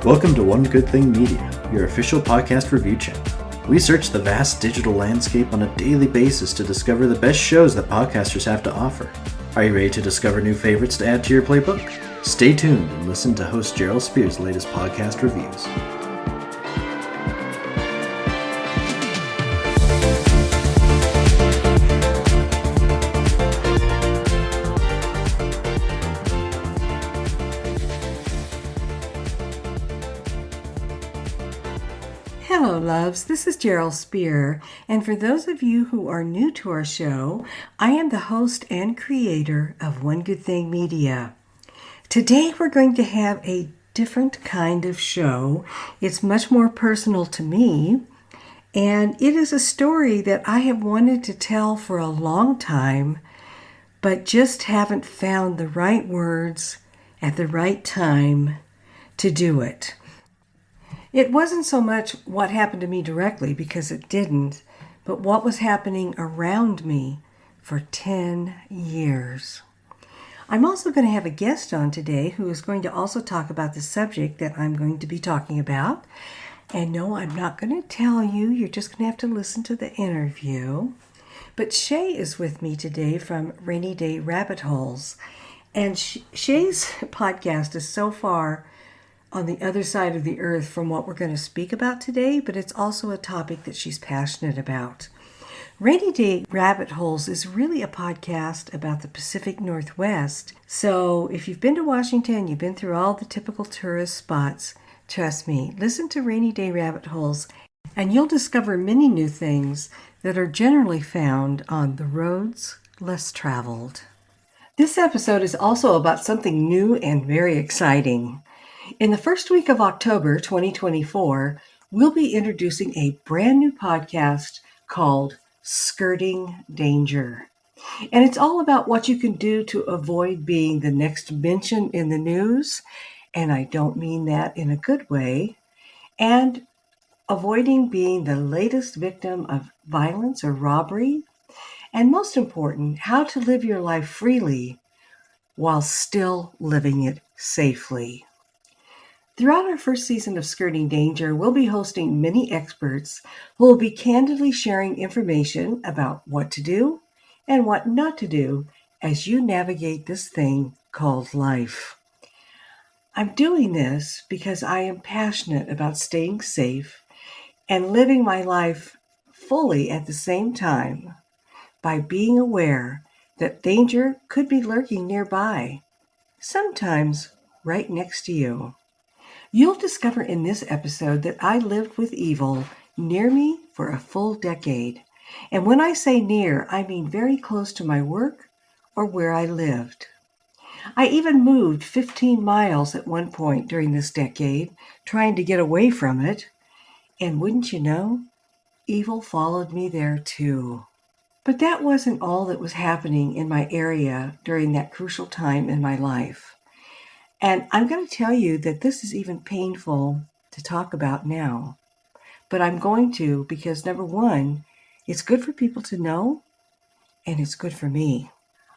Welcome to One Good Thing Media, your official podcast review channel. We search the vast digital landscape on a daily basis to discover the best shows that podcasters have to offer. Are you ready to discover new favorites to add to your playbook? Stay tuned and listen to host Jeryl Spear's latest podcast reviews. Hello, loves. This is Jeryl Spear, and for those of you who are new to our show, I am the host and creator of One Good Thing Media. Today, we're going to have a different kind of show. It's much more personal to me, and it is a story that I have wanted to tell for a long time, but just haven't found the right words at the right time to do it. It wasn't so much what happened to me directly, because it didn't, but what was happening around me for 10 years. I'm also going to have a guest on today who is going to also talk about the subject that I'm going to be talking about. And no, I'm not going to tell you. You're just going to have to listen to the interview. But Shea is with me today from Rainy Day Rabbit Holes. And Shea's podcast is so far on the other side of the earth from what we're going to speak about today, but it's also a topic that she's passionate about. Rainy Day Rabbit Holes is really a podcast about the Pacific Northwest. So if you've been to Washington, you've been through all the typical tourist spots, trust me, listen to Rainy Day Rabbit Holes, and you'll discover many new things that are generally found on the roads less traveled. This episode is also about something new and very exciting. In the first week of October 2024, we'll be introducing a brand new podcast called Skirting Danger. And it's all about what you can do to avoid being the next mention in the news, and I don't mean that in a good way, and avoiding being the latest victim of violence or robbery, and most important, how to live your life freely while still living it safely. Throughout our first season of Skirting Danger, we'll be hosting many experts who will be candidly sharing information about what to do and what not to do as you navigate this thing called life. I'm doing this because I am passionate about staying safe and living my life fully at the same time by being aware that danger could be lurking nearby, sometimes right next to you. You'll discover in this episode that I lived with evil near me for a full decade. And when I say near, I mean very close to my work or where I lived. I even moved 15 miles at one point during this decade, trying to get away from it. And wouldn't you know, evil followed me there too. But that wasn't all that was happening in my area during that crucial time in my life. And I'm going to tell you that this is even painful to talk about now. But I'm going to because, number one, it's good for people to know, and it's good for me.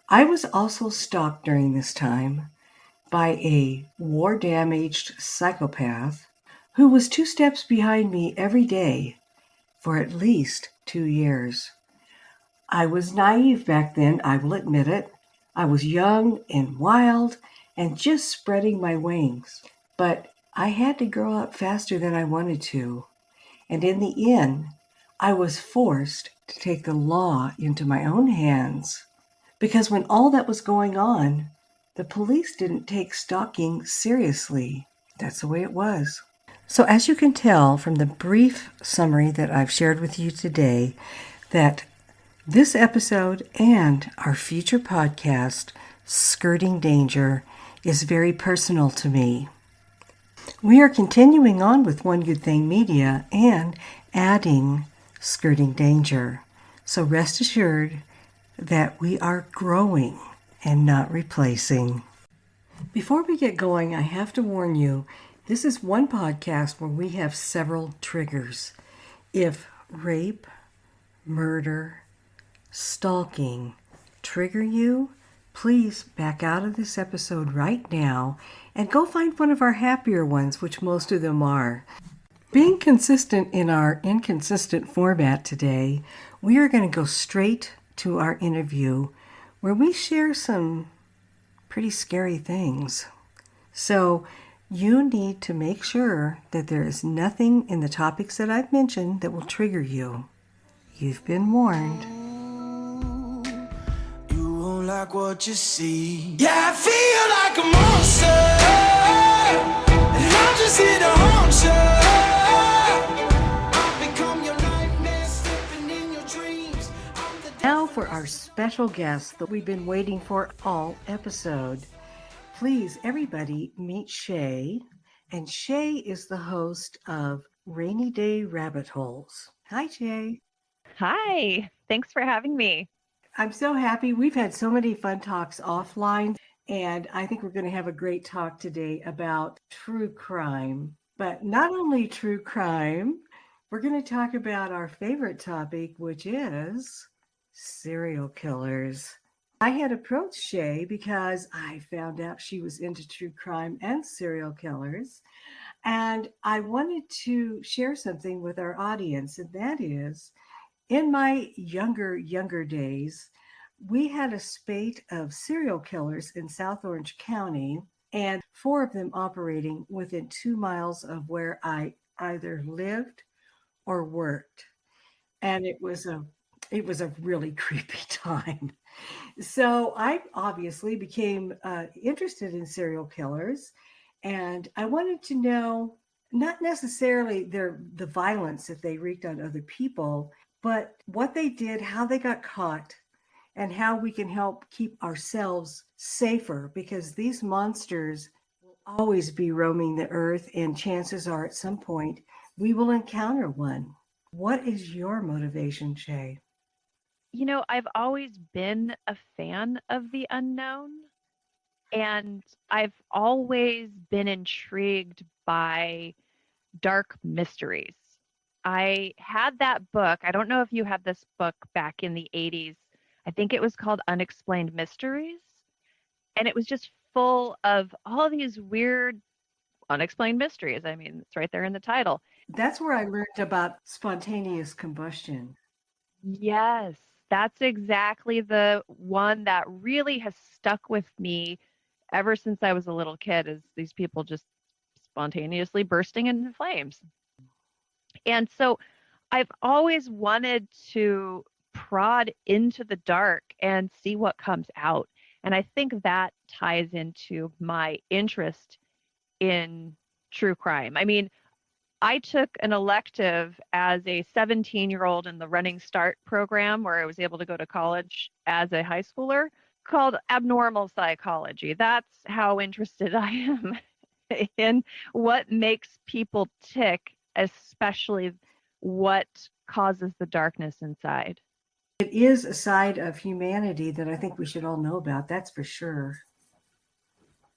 I was also stalked during this time by a war-damaged psychopath who was 2 steps behind me every day for at least 2 years. I was naive back then, I will admit it. I was young and wild and just spreading my wings. But I had to grow up faster than I wanted to. And in the end, I was forced to take the law into my own hands. Because when all that was going on, the police didn't take stalking seriously. That's the way it was. So as you can tell from the brief summary that I've shared with you today, that this episode and our future podcast, Skirting Danger, is very personal to me. We are continuing on with One Good Thing Media and adding Skirting Danger. So rest assured that we are growing and not replacing. Before we get going, I have to warn you, this is one podcast where we have several triggers. If rape, murder, stalking trigger you, Please back out of this episode right now and go find one of our happier ones, which most of them are. Being consistent in our inconsistent format today, we are going to go straight to our interview where we share some pretty scary things. So you need to make sure that there is nothing in the topics that I've mentioned that will trigger you. You've been warned. You won't like what you see. Yeah, I feel like a monster, and I'm just here to haunt you. I'll become your nightmare, slipping in your dreams. Now for our special guest that we've been waiting for all episode. Please, everybody, meet Shea. And Shea is the host of Rainy Day Rabbit Holes. Hi, Shea. Hi, thanks for having me. I'm so happy. We've had so many fun talks offline, and I think we're going to have a great talk today about true crime. But not only true crime, we're going to talk about our favorite topic, which is serial killers. I had approached Shea because I found out she was into true crime and serial killers. And I wanted to share something with our audience, and that is in my younger days, we had a spate of serial killers in South Orange County, and four of them operating within 2 miles of where I either lived or worked. And it was a really creepy time. So I obviously became interested in serial killers, and I wanted to know not necessarily the violence that they wreaked on other people, but what they did, how they got caught, and how we can help keep ourselves safer because these monsters will always be roaming the earth, and chances are at some point we will encounter one. What is your motivation, Shay? I've always been a fan of the unknown, and I've always been intrigued by dark mysteries. I had that book. I don't know if you had this book back in the 80s. I think it was called Unexplained Mysteries, and it was just full of all these weird unexplained mysteries. I mean, it's right there in the title. That's where I learned about spontaneous combustion. Yes, that's exactly the one that really has stuck with me ever since I was a little kid, is these people just spontaneously bursting into flames. And so I've always wanted to prod into the dark and see what comes out. And I think that ties into my interest in true crime. I mean, I took an elective as a 17-year-old in the Running Start program where I was able to go to college as a high schooler called abnormal psychology. That's how interested I am in what makes people tick, especially what causes the darkness inside. It is a side of humanity that I think we should all know about, that's for sure.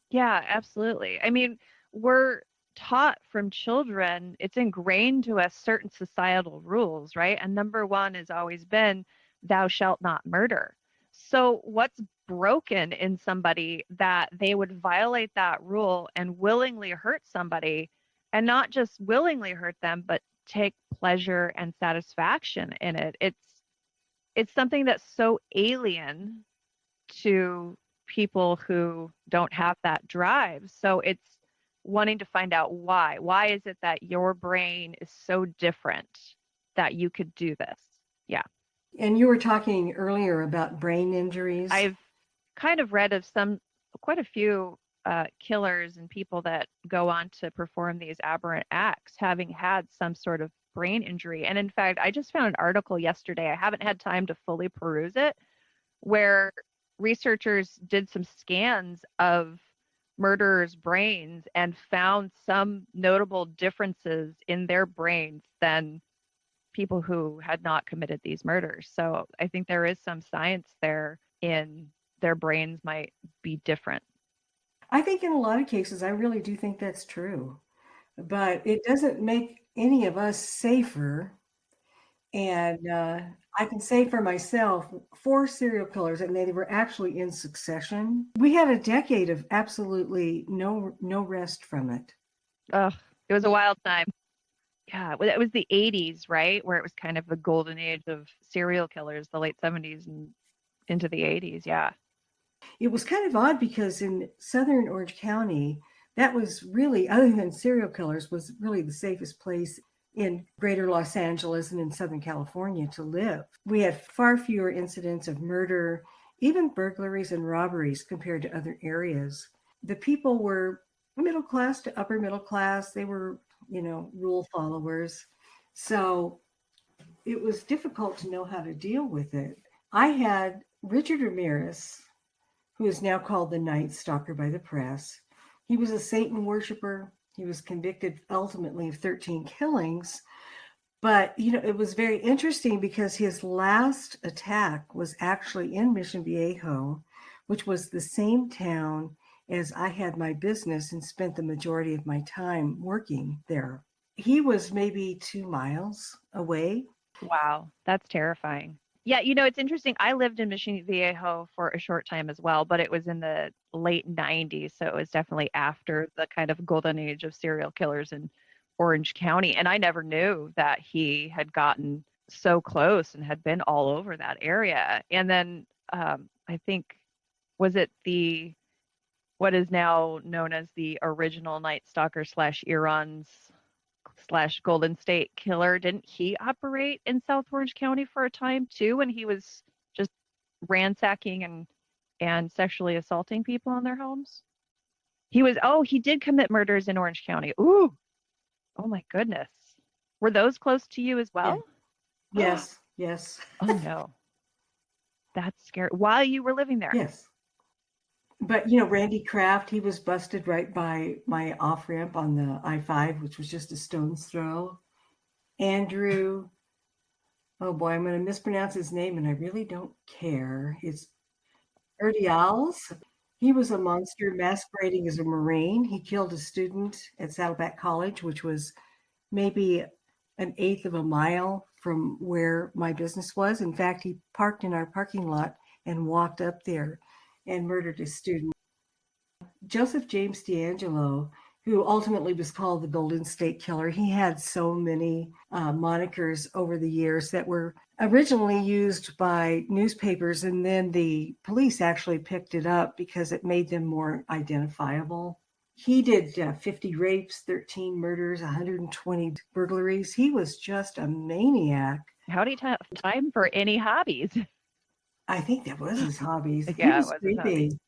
Yeah, absolutely. I mean, we're taught from children, it's ingrained to us certain societal rules, right? And number one has always been, thou shalt not murder. So, what's broken in somebody that they would violate that rule and willingly hurt somebody, and not just willingly hurt them, but take pleasure and satisfaction in it? It's something that's so alien to people who don't have that drive. So it's wanting to find out why. Why is it that your brain is so different that you could do this? Yeah. And you were talking earlier about brain injuries. I've kind of read of quite a few killers and people that go on to perform these aberrant acts having had some sort of brain injury. And in fact, I just found an article yesterday. I haven't had time to fully peruse it, where researchers did some scans of murderers' brains and found some notable differences in their brains than people who had not committed these murders. So I think there is some science there in their brains might be different. I think in a lot of cases, I really do think that's true. But it doesn't make any of us safer And I can say for myself, 4 serial killers, and they were actually in succession. We had a decade of absolutely no rest from it. Ugh, it was a wild time. Yeah, well, it was the 80s, right? Where it was kind of the golden age of serial killers, the late 70s and into the 80s. Yeah. It was kind of odd because in southern Orange County, that was really, other than serial killers, was really the safest place in greater Los Angeles and in Southern California to live. We had far fewer incidents of murder, even burglaries and robberies compared to other areas. The people were middle class to upper middle class. They were, rule followers. So it was difficult to know how to deal with it. I had Richard Ramirez, who is now called the Night Stalker by the press. He was a Satan worshiper. He was convicted ultimately of 13 killings. But, it was very interesting because his last attack was actually in Mission Viejo, which was the same town as I had my business and spent the majority of my time working there. He was maybe 2 miles away. Wow, that's terrifying. Yeah, it's interesting. I lived in Mission Viejo for a short time as well, but it was in the late 90s. So it was definitely after the kind of golden age of serial killers in Orange County. And I never knew that he had gotten so close and had been all over that area. And then I think, was it what is now known as the original Night Stalker slash Iran's slash Golden State Killer? Didn't he operate in South Orange County for a time too when he was just ransacking and sexually assaulting people in their homes? He did commit murders in Orange County. Ooh, oh my goodness. Were those close to you as Yeah. well? Yes. Yes. Oh no. That's scary. While you were living there. Yes. But Randy Kraft, he was busted right by my off ramp on the I-5, which was just a stone's throw. Andrew, oh boy, I'm going to mispronounce his name, and I really don't care. It's Erdials. He was a monster masquerading as a Marine. He killed a student at Saddleback College, which was maybe an eighth of a mile from where my business was. In fact, he parked in our parking lot and walked up there and murdered a student. Joseph James D'Angelo, who ultimately was called the Golden State Killer, he had so many monikers over the years that were originally used by newspapers, and then the police actually picked it up because it made them more identifiable. He did 50 rapes, 13 murders, 120 burglaries. He was just a maniac. How do you have time for any hobbies? I think that was his hobbies. He Yeah, it was was his creepy. hobby.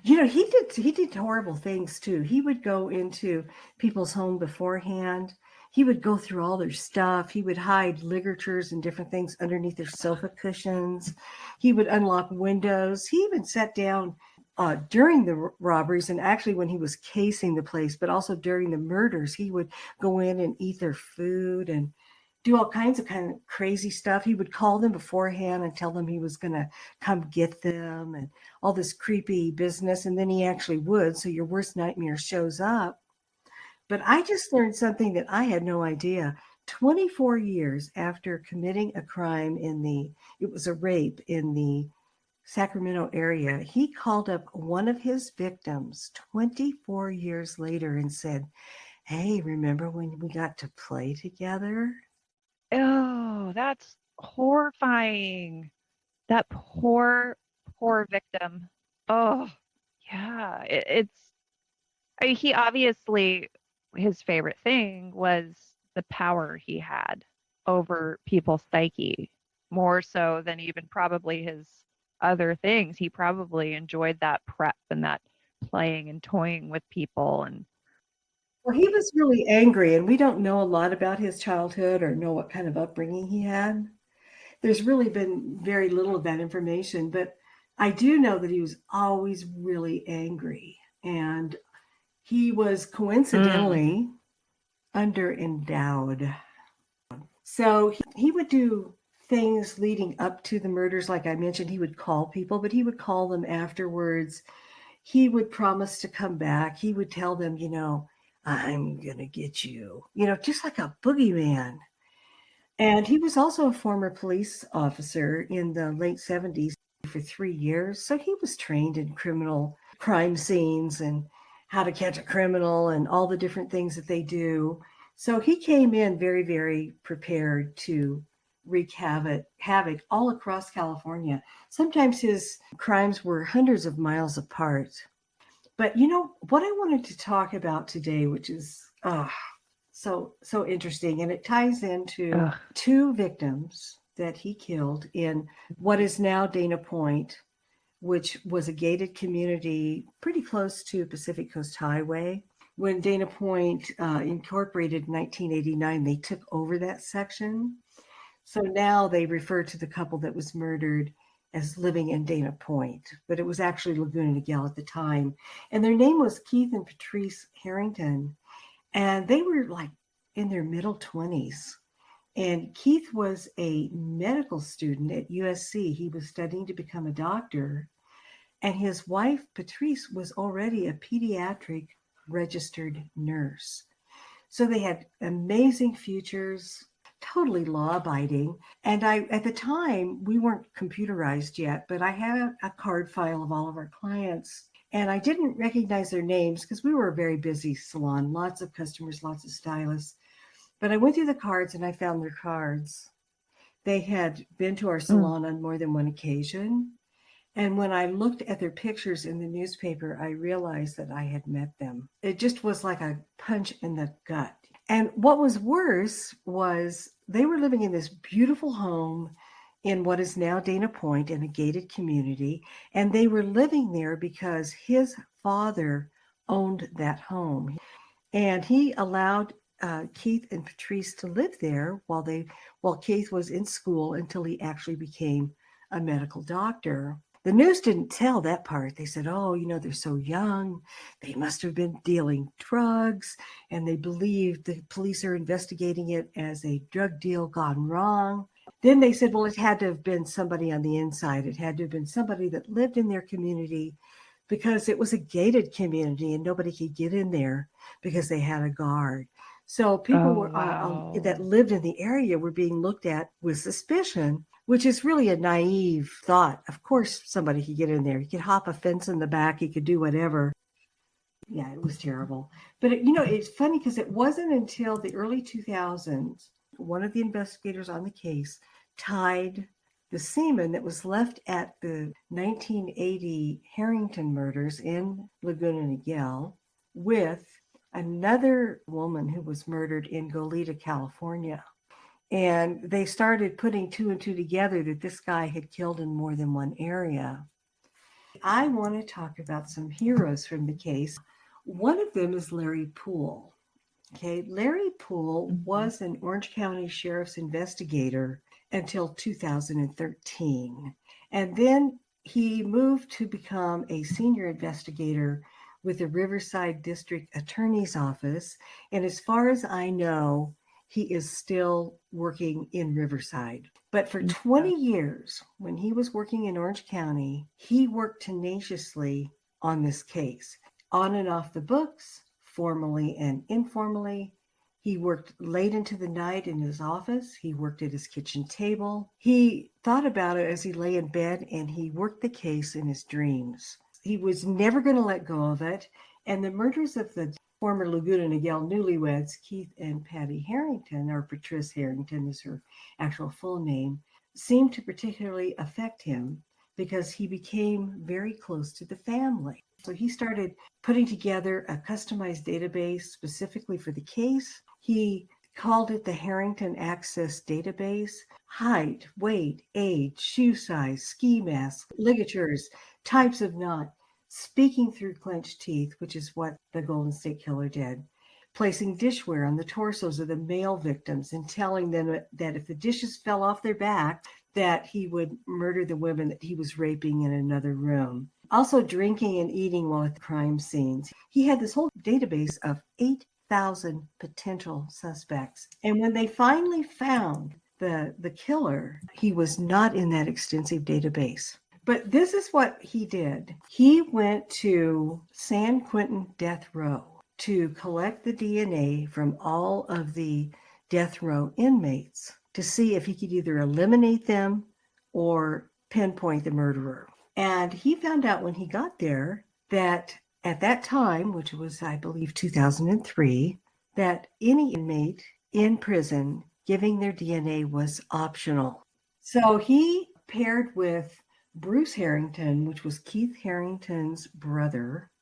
He did horrible things too. He would go into people's home beforehand. He would go through all their stuff. He would hide ligatures and different things underneath their sofa cushions. He would unlock windows. He even sat down during the robberies, and actually when he was casing the place, but also during the murders, he would go in and eat their food and do all kinds of kind of crazy stuff. He would call them beforehand and tell them he was going to come get them and all this creepy business. And then he actually would. So your worst nightmare shows up. But I just learned something that I had no idea. 24 years after committing a crime it was a rape in the Sacramento area, he called up one of his victims 24 years later and said, "Hey, remember when we got to play together?" Oh, that's horrifying. That poor, poor victim. Oh, yeah. He obviously, his favorite thing was the power he had over people's psyche, more so than even probably his other things. He probably enjoyed that prep and that playing and toying with people. And Well, he was really angry, and we don't know a lot about his childhood or know what kind of upbringing he had. There's really been very little of that information, but I do know that he was always really angry. And he was mm, coincidentally underendowed. So he would do things leading up to the murders. Like I mentioned, he would call people, but he would call them afterwards. He would promise to come back. He would tell them, "I'm going to get you," just like a boogeyman. And he was also a former police officer in the late 70s for 3 years. So he was trained in criminal crime scenes and how to catch a criminal and all the different things that they do. So he came in very, very prepared to wreak havoc all across California. Sometimes his crimes were hundreds of miles apart. But what I wanted to talk about today, which is so interesting, and it ties into Ugh. two victims that he killed in what is now Dana Point, which was a gated community pretty close to Pacific Coast Highway. When Dana Point incorporated in 1989, they took over that section. So now they refer to the couple that was murdered as living in Dana Point, but it was actually Laguna Niguel at the time. And their name was Keith and Patrice Harrington. And they were like in their middle 20s. And Keith was a medical student at USC. He was studying to become a doctor. And his wife, Patrice, was already a pediatric registered nurse. So they had amazing futures, totally law abiding. And at the time, we weren't computerized yet, but I had a card file of all of our clients. And I didn't recognize their names because we were a very busy salon, lots of customers, lots of stylists. But I went through the cards and I found their cards. They had been to our salon on more than one occasion. And when I looked at their pictures in the newspaper, I realized that I had met them. It just was like a punch in the gut. And what was worse was they were living in this beautiful home in what is now Dana Point in a gated community. And they were living there because his father owned that home. And he allowed Keith and Patrice to live there while Keith was in school until he actually became a medical doctor. The news didn't tell that part. They said, oh, they're so young. They must have been dealing drugs. And they believed the police are investigating it as a drug deal gone wrong. Then they said, well, it had to have been somebody on the inside. It had to have been somebody that lived in their community because it was a gated community and nobody could get in there because they had a guard. So people that lived in the area were being looked at with suspicion, which is really a naive thought. Of course, somebody could get in there. You could hop a fence in the back. You could do whatever. Yeah, it was terrible. But, it's funny because it wasn't until the early 2000s, one of the investigators on the case tied the semen that was left at the 1980 Harrington murders in Laguna Niguel with another woman who was murdered in Goleta, California. And they started putting two and two together that this guy had killed in more than one area. I want to talk about some heroes from the case. One of them is Larry Poole. Okay, Larry Poole was an Orange County Sheriff's investigator until 2013. And then he moved to become a senior investigator with the Riverside District Attorney's Office. And as far as I know, he is still working in Riverside. But for 20 years, when he was working in Orange County, he worked tenaciously on this case, on and off the books, formally and informally. He worked late into the night in his office. He worked at his kitchen table. He thought about it as he lay in bed, and he worked the case in his dreams. He was never going to let go of it. And the murders of the former Laguna Niguel newlyweds, Keith and Patty Harrington, or Patrice Harrington is her actual full name, seemed to particularly affect him because he became very close to the family. So he started putting together a customized database specifically for the case. He called it the Harrington Access Database. Height, weight, age, shoe size, ski mask, ligatures, types of knot, speaking through clenched teeth, which is what the Golden State Killer did, placing dishware on the torsos of the male victims and telling them that if the dishes fell off their back, that he would murder the women that he was raping in another room. Also drinking and eating while at the crime scenes. He had this whole database of 8,000 potential suspects. And when they finally found the killer, he was not in that extensive database. But this is what he did. He went to San Quentin Death Row to collect the DNA from all of the death row inmates to see if he could either eliminate them or pinpoint the murderer. And he found out when he got there that at that time, which was, I believe, 2003, that any inmate in prison giving their DNA was optional. So he paired with Bruce Harrington, which was Keith Harrington's brother,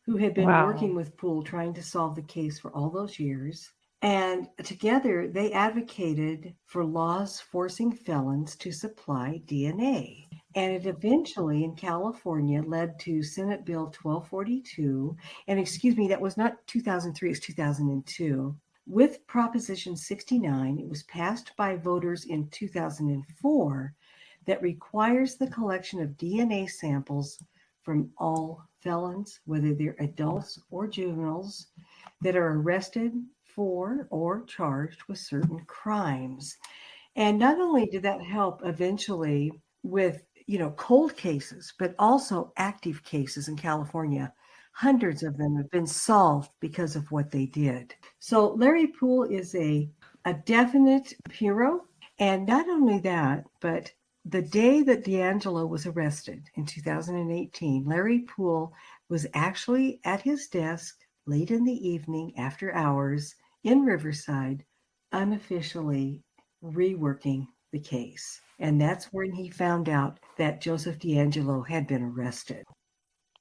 who had been working Wow. with Poole trying to solve the case for all those years. And together they advocated for laws forcing felons to supply DNA. And it eventually in California led to Senate Bill 1242. And excuse me, that was not 2003, it's 2002. With Proposition 69, it was passed by voters in 2004 that requires the collection of DNA samples from all felons, whether they're adults or juveniles, that are arrested for or charged with certain crimes. And not only did that help eventually with, cold cases, but also active cases in California. Hundreds of them have been solved because of what they did. So Larry Poole is a definite hero. And not only that, but the day that D'Angelo was arrested in 2018, Larry Poole was actually at his desk late in the evening after hours in Riverside, unofficially reworking the case. And that's when he found out that Joseph D'Angelo had been arrested.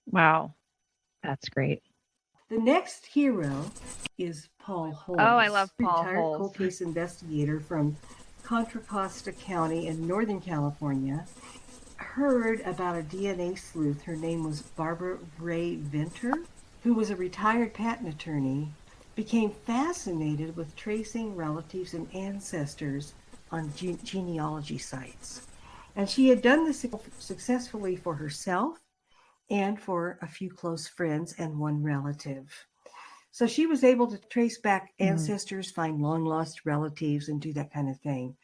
Wow. That's great. The next hero is Paul Oh, I love Holes, Paul retired Holes. cold case investigator from Contra Costa County in Northern California. Heard about a DNA sleuth. Her name was Barbara Ray Venter, who was a retired patent attorney, became fascinated with tracing relatives and ancestors on genealogy sites. And she had done this successfully for herself and for a few close friends and one relative. So she was able to trace back Mm. ancestors, find long lost relatives, and do that kind of thing.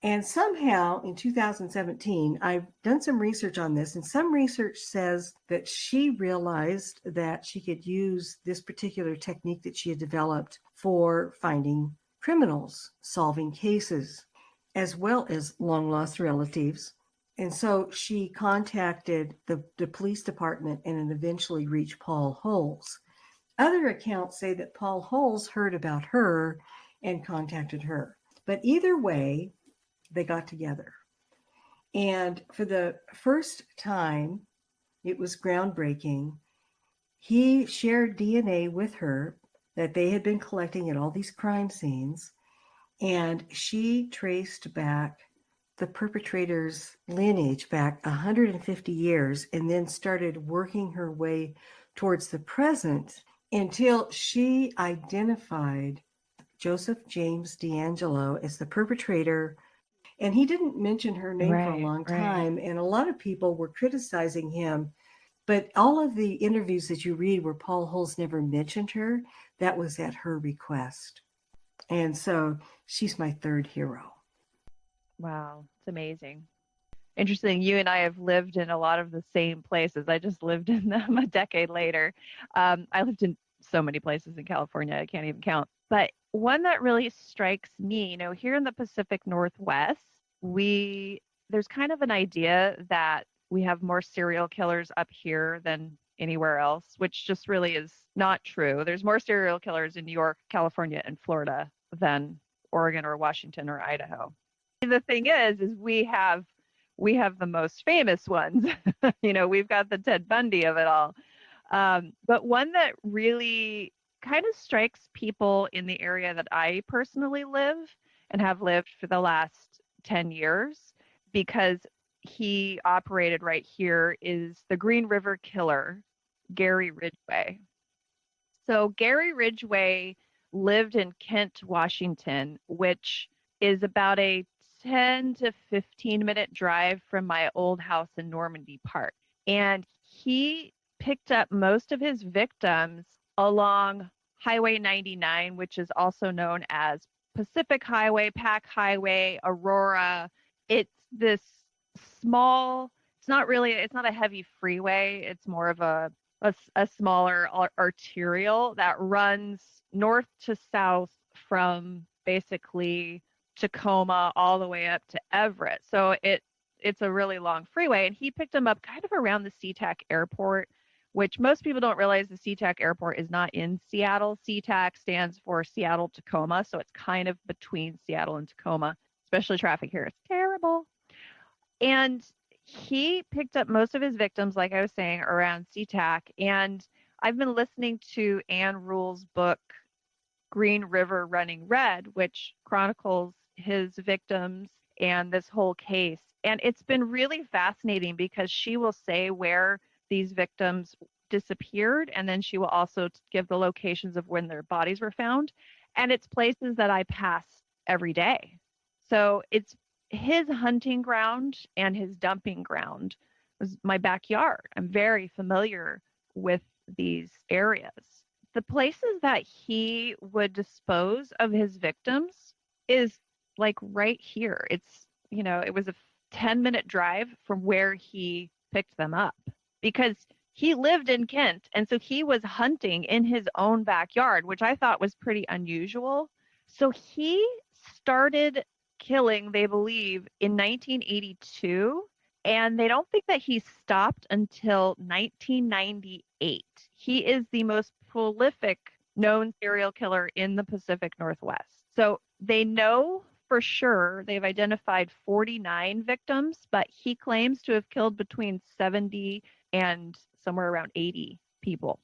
And somehow in 2017, I've done some research on this, and some research says that she realized that she could use this particular technique that she had developed for finding criminals, solving cases, as well as long lost relatives. And so she contacted the police department and eventually reached Paul Holes. Other accounts say that Paul Holes heard about her and contacted her. But either way, they got together. And for the first time, it was groundbreaking. He shared DNA with her that they had been collecting at all these crime scenes, and she traced back the perpetrator's lineage back 150 years and then started working her way towards the present until she identified Joseph James D'Angelo as the perpetrator. And he didn't mention her name for a Right, long right. time. And a lot of people were criticizing him. But all of the interviews that you read where Paul Holes never mentioned her, that was at her request. And so she's my third hero. Wow. It's amazing. Interesting. You and I have lived in a lot of the same places. I just lived in them a decade later. I lived in so many places in California, I can't even count. But one that really strikes me, here in the Pacific Northwest, we there's kind of an idea that we have more serial killers up here than anywhere else, which just really is not true. There's more serial killers in New York, California, and Florida than Oregon or Washington or Idaho. The thing is we have the most famous ones. We've got the Ted Bundy of it all. But one that really kind of strikes people in the area that I personally live and have lived for the last 10 years because he operated right here is the Green River Killer, Gary Ridgway. So Gary Ridgway lived in Kent, Washington, which is about a 10 to 15-minute drive from my old house in Normandy Park. And he picked up most of his victims along Highway 99, which is also known as Pacific Highway, Pac Highway, Aurora. It's this small, it's not a heavy freeway. It's more of a smaller arterial that runs north to south from basically Tacoma all the way up to Everett. So it's a really long freeway. And he picked them up kind of around the SeaTac airport, which most people don't realize the SeaTac airport is not in Seattle. SeaTac stands for Seattle Tacoma. So it's kind of between Seattle and Tacoma, especially traffic here. It's terrible. And he picked up most of his victims, like I was saying, around SeaTac. And I've been listening to Ann Rule's book, Green River Running Red, which chronicles his victims and this whole case. And it's been really fascinating because she will say where these victims disappeared, and then she will also give the locations of when their bodies were found. And it's places that I pass every day. So it's his hunting ground and his dumping ground was my backyard. I'm very familiar with these areas. The places that he would dispose of his victims is like right here. It's, it was a 10-minute drive from where he picked them up because he lived in Kent. And so he was hunting in his own backyard, which I thought was pretty unusual. So he started killing, they believe, in 1982. And they don't think that he stopped until 1998. He is the most prolific known serial killer in the Pacific Northwest. So they know for sure they've identified 49 victims, but he claims to have killed between 70 and somewhere around 80 people.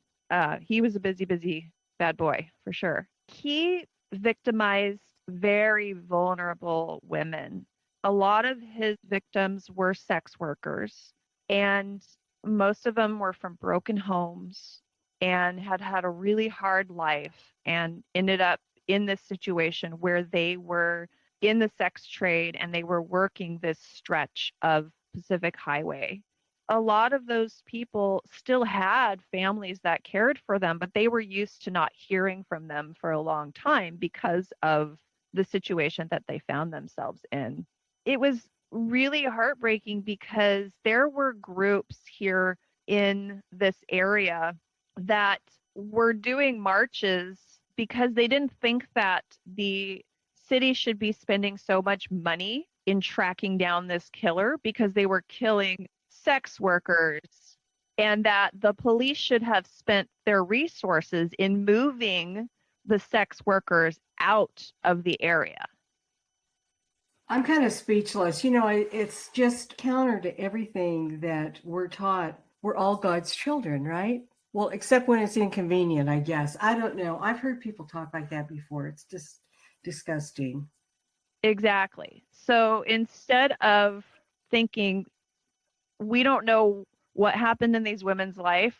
He was a busy bad boy for sure. He victimized very vulnerable women. A lot of his victims were sex workers, and most of them were from broken homes and had had a really hard life and ended up in this situation where they were in the sex trade and they were working this stretch of Pacific Highway. A lot of those people still had families that cared for them, but they were used to not hearing from them for a long time because of the situation that they found themselves in. It was really heartbreaking because there were groups here in this area that were doing marches because they didn't think that the city should be spending so much money in tracking down this killer because they were killing sex workers, and that the police should have spent their resources in moving the sex workers out of the area. I'm kind of speechless. It's just counter to everything that we're taught. We're all God's children, right? Well, except when it's inconvenient, I guess. I don't know. I've heard people talk like that before. It's just disgusting. Exactly. So instead of thinking, we don't know what happened in these women's life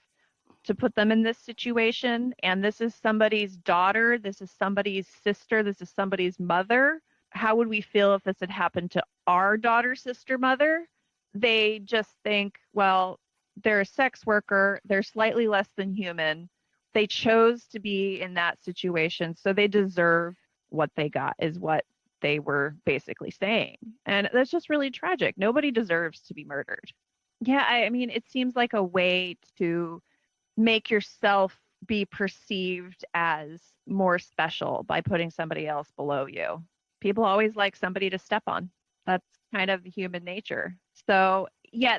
to put them in this situation, and this is somebody's daughter, this is somebody's sister, this is somebody's mother. How would we feel if this had happened to our daughter, sister, mother? They just think, well, they're a sex worker, they're slightly less than human. They chose to be in that situation, so they deserve what they got, is what they were basically saying. And that's just really tragic. Nobody deserves to be murdered. Yeah, I mean, it seems like a way to make yourself be perceived as more special by putting somebody else below you. People always like somebody to step on. That's kind of human nature. So, yeah,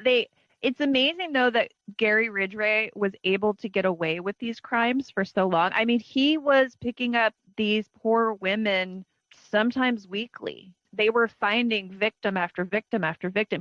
it's amazing though that Gary Ridgway was able to get away with these crimes for so long. I mean, he was picking up these poor women sometimes weekly. They were finding victim after victim after victim.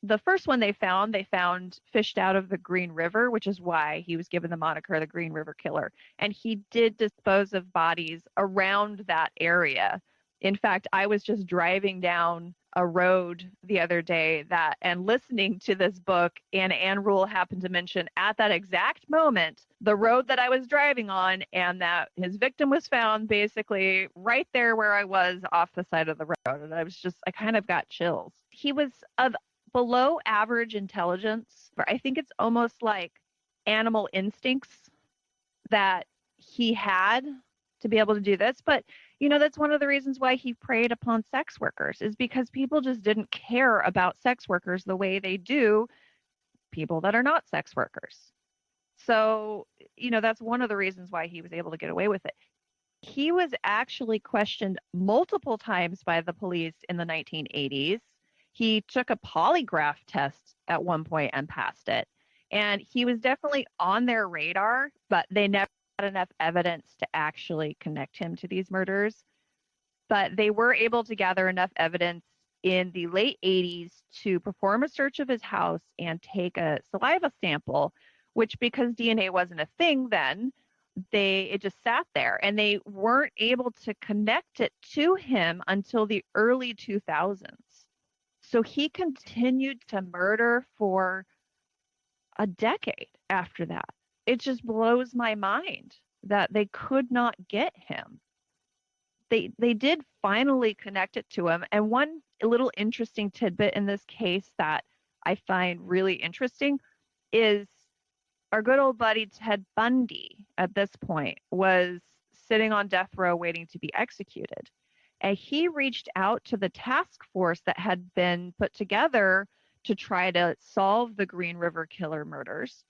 The first one they found fished out of the Green River, which is why he was given the moniker the Green River Killer. And he did dispose of bodies around that area. In fact, I was just driving down a road the other day and listening to this book, and Ann Rule happened to mention at that exact moment the road that I was driving on, and that his victim was found basically right there where I was off the side of the road. And I kind of got chills. He was of below average intelligence. I think it's almost like animal instincts that he had to be able to do this. But, that's one of the reasons why he preyed upon sex workers, is because people just didn't care about sex workers the way they do people that are not sex workers. So, that's one of the reasons why he was able to get away with it. He was actually questioned multiple times by the police in the 1980s. He took a polygraph test at one point and passed it. And he was definitely on their radar, but they never had enough evidence to actually connect him to these murders. But they were able to gather enough evidence in the late 80s to perform a search of his house and take a saliva sample, which, because DNA wasn't a thing then, it just sat there, and they weren't able to connect it to him until the early 2000s. So he continued to murder for a decade after that. It just blows my mind that they could not get him. They did finally connect it to him. And one little interesting tidbit in this case that I find really interesting is our good old buddy Ted Bundy at this point was sitting on death row waiting to be executed. And he reached out to the task force that had been put together to try to solve the Green River Killer murders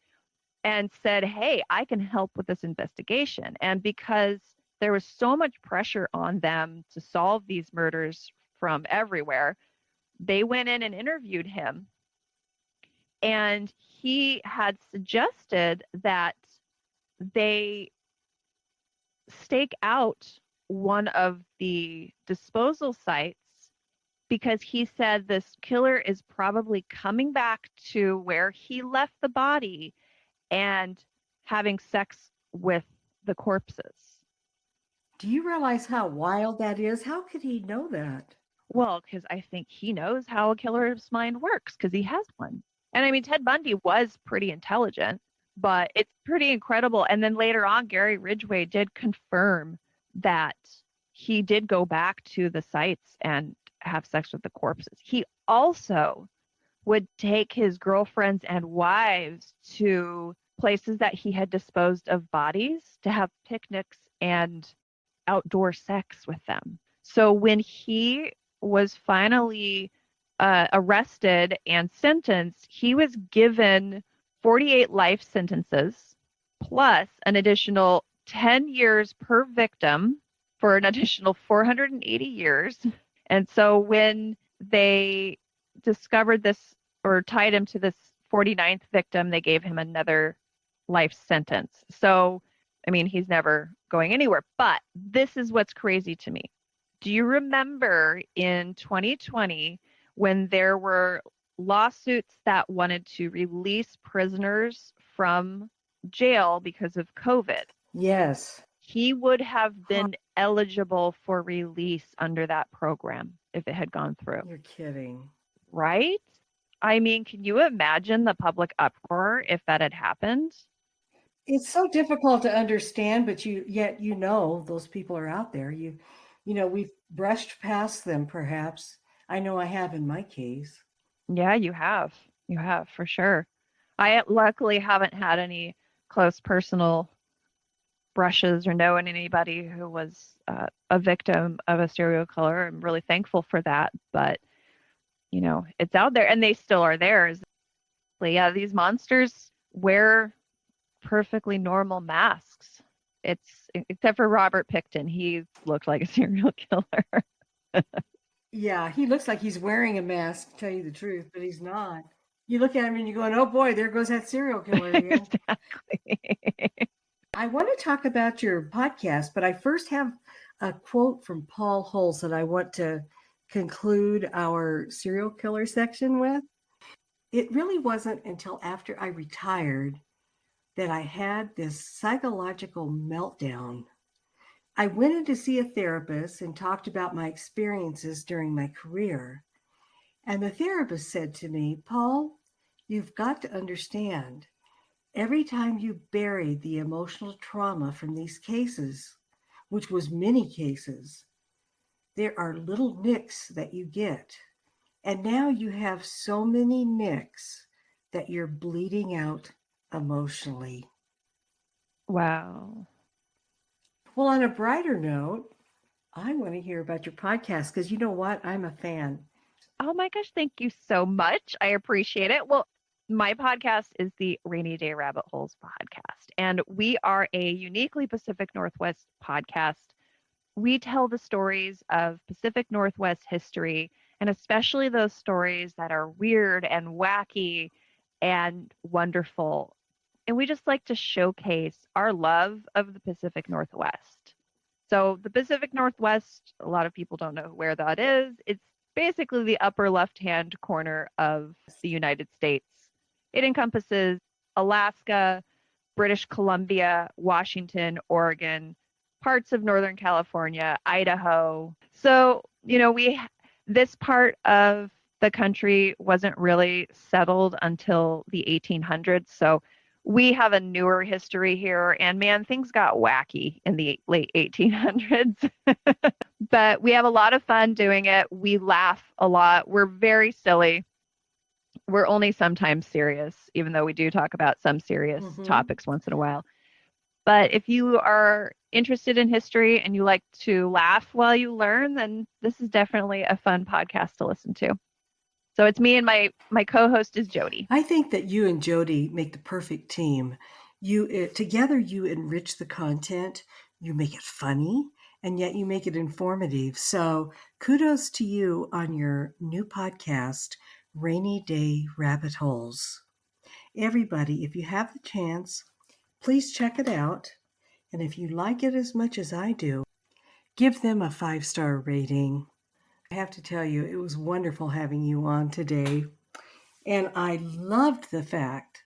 and said, hey, I can help with this investigation. And because there was so much pressure on them to solve these murders from everywhere, they went in and interviewed him. And he had suggested that they stake out one of the disposal sites because he said this killer is probably coming back to where he left the body and having sex with the corpses. Do you realize how wild that is? How could he know that? Well, because I think he knows how a killer's mind works because he has one. And I mean, Ted Bundy was pretty intelligent, but it's pretty incredible. And then later on, Gary Ridgway did confirm that he did go back to the sites and have sex with the corpses. He also would take his girlfriends and wives to places that he had disposed of bodies to have picnics and outdoor sex with them. So when he was finally arrested and sentenced, he was given 48 life sentences plus an additional 10 years per victim for an additional 480 years. And so when they discovered this or tied him to this 49th victim, they gave him another life sentence. So, I mean, he's never going anywhere. But this is what's crazy to me. Do you remember in 2020 when there were lawsuits that wanted to release prisoners from jail because of COVID? Yes. He would have been eligible for release under that program if it had gone through. You're kidding. Right? I mean, can you imagine the public uproar if that had happened? It's so difficult to understand, but yet those people are out there. We've brushed past them perhaps. I know I have in my case. Yeah, you have. You have for sure. I luckily haven't had any close personal brushes or knowing anybody who was a victim of a serial killer. I'm really thankful for that. But, it's out there and they still are there. Yeah, these monsters wear perfectly normal masks. Except for Robert Pickton. He looked like a serial killer. Yeah, he looks like he's wearing a mask, to tell you the truth, but he's not. You look at him and you're going, oh boy, there goes that serial killer again. Exactly. I want to talk about your podcast, but I first have a quote from Paul Hulse that I want to conclude our serial killer section with. It really wasn't until after I retired that I had this psychological meltdown. I went in to see a therapist and talked about my experiences during my career. And the therapist said to me, Paul, you've got to understand, every time you buried the emotional trauma from these cases, which was many cases, there are little nicks that you get. And now you have so many nicks that you're bleeding out emotionally. Wow. Well, on a brighter note, I want to hear about your podcast because you know what? I'm a fan. Oh my gosh, thank you so much. I appreciate it. Well, my podcast is the Rainy Day Rabbit Holes podcast, and we are a uniquely Pacific Northwest podcast We tell the stories of Pacific Northwest history, and especially those stories that are weird and wacky and wonderful. And we just like to showcase our love of the Pacific Northwest. So, the Pacific Northwest, a lot of people don't know where that is. It's basically the upper left hand corner of the United States. It encompasses Alaska, British Columbia, Washington, Oregon, parts of Northern California, Idaho. So, this part of the country wasn't really settled until the 1800s. So, we have a newer history here, and man, things got wacky in the late 1800s. But we have a lot of fun doing it. We laugh a lot. We're very silly. We're only sometimes serious, even though we do talk about some serious topics once in a while. But if you are interested in history and you like to laugh while you learn, then this is definitely a fun podcast to listen to. So it's me and my co-host is Jody. I think that you and Jody make the perfect team. Together you enrich the content, you make it funny, and yet you make it informative. So kudos to you on your new podcast, Rainy Day Rabbit Holes. Everybody, if you have the chance, please check it out. And if you like it as much as I do, give them a 5-star rating. I have to tell you, it was wonderful having you on today. And I loved the fact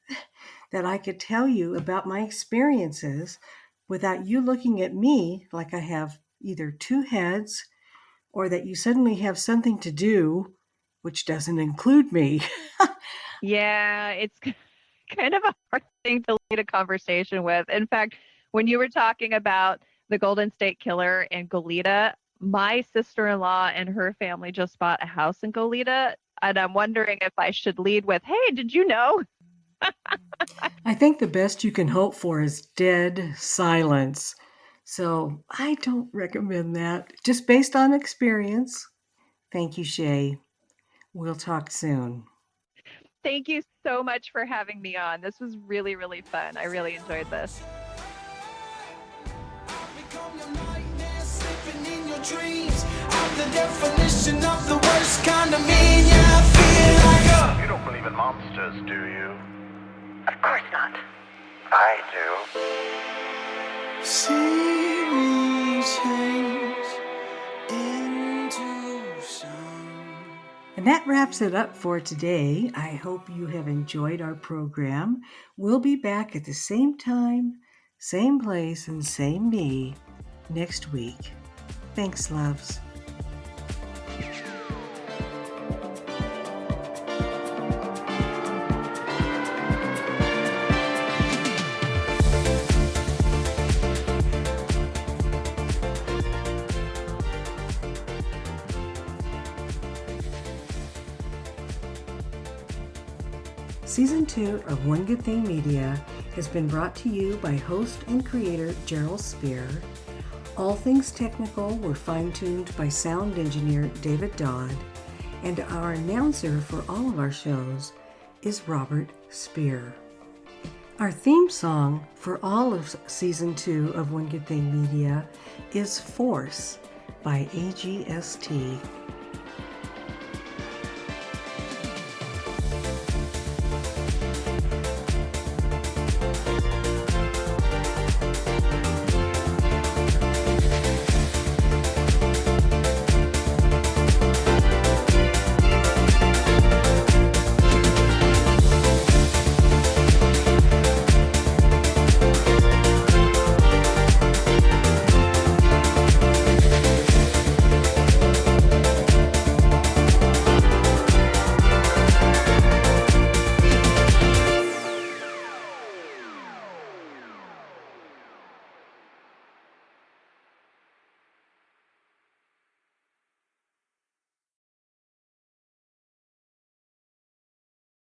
that I could tell you about my experiences without you looking at me like I have either two heads or that you suddenly have something to do, which doesn't include me. Yeah, it's kind of a hard thing to lead a conversation with. In fact, when you were talking about the Golden State Killer in Goleta, my sister-in-law and her family just bought a house in Goleta, and I'm wondering if I should lead with, "Hey, did you know?" I think the best you can hope for is dead silence. So I don't recommend that, just based on experience. Thank you, Shea. We'll talk soon. Thank you so much for having me on. This was really, really fun. I really enjoyed this. Become your nightmare, sleeping in your dreams. I'm the definition of the worst kind of mean. Yeah, I feel like You don't believe in monsters, do you? Of course not. I do. see me change into some. And that wraps it up for today. I hope you have enjoyed our program. We'll be back at the same time, same place, and same me next week. Thanks, loves. Season 2 of One Good Thing Media has been brought to you by host and creator Jeryl Spear. All things technical were fine-tuned by sound engineer David Dodd, and our announcer for all of our shows is Robert Spear. Our theme song for all of Season 2 of One Good Thing Media is Force by AGST.